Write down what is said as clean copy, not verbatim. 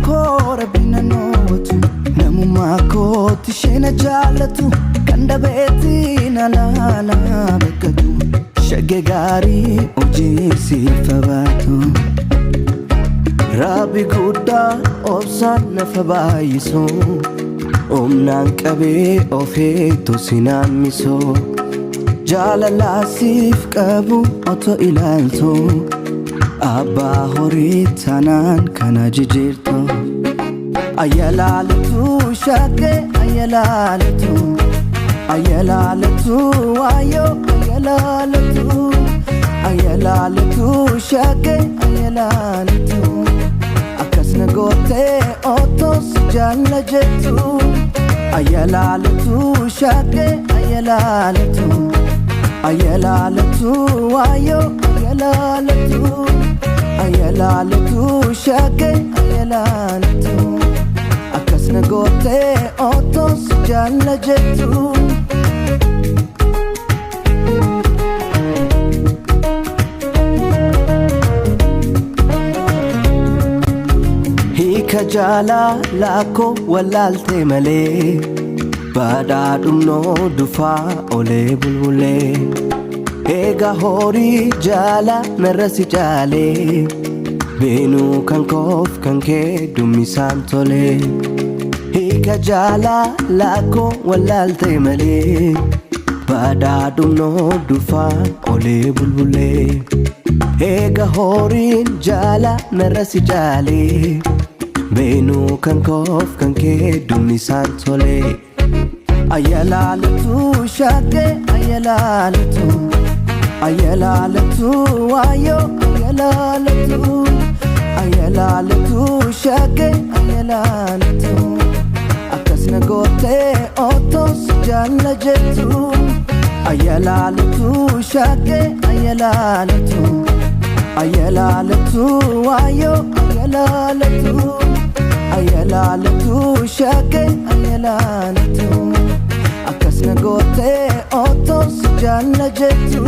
kore binanotu namummaa kooti sheena jaallatu kan dhabeetti nalaala beekatu shagge gaarii hojii siif baatu Rabbi guddaa obsaan nafa baay'isu Omnaan qabee ofeetu sinaammisu Jaalala siif qabu otoo ilaaltu Abbaa horii tanaan kana jijjiirtu Ayyalaalatu shaggee ayyalaalatu Ayyalaalatu waayoo ayyalaalatu Ayyalaalatu shaggee ayyalaalatu Akkasna gootee otoo si jaalla jettu Ayyalaalatu shaggee ayyalaalatu Ayyalaalatu waayoo ayyalaalatu Ayyalaalatu shaggee ayyalaalatu Akkasna gootee otoo si jaalla jettu Hiika jaalalaa koo wallaaltee malee Badhaadhumnoo dhufaa olee bulbulee Eega horii jaalaa narra si jaalee Beenuu kan koof kan kee dummisaan tolee Hiika jaalalaa koo wallaaltee malee Badhaadhumnoo dhufaa olee bulbulee Eega horiin jaalaa narra si jaalee Beenuu kan koof kan kee dummisaan tolee Ayyalaalatu shaggee ayyalaalatu Ayyalaalatu waayoo ayyalaalatu Ayyalaalatu shaggee ayyalaalatu Akkasna gootee otoo si jaalla jettu Ayyalaalatu shaggee ayyalaalatu Ayyalaalatu waayoo ayyalaalatu Ayyalaalatu shaggee ayyalaalatu Akkasna gootee otoo si jaalla jettu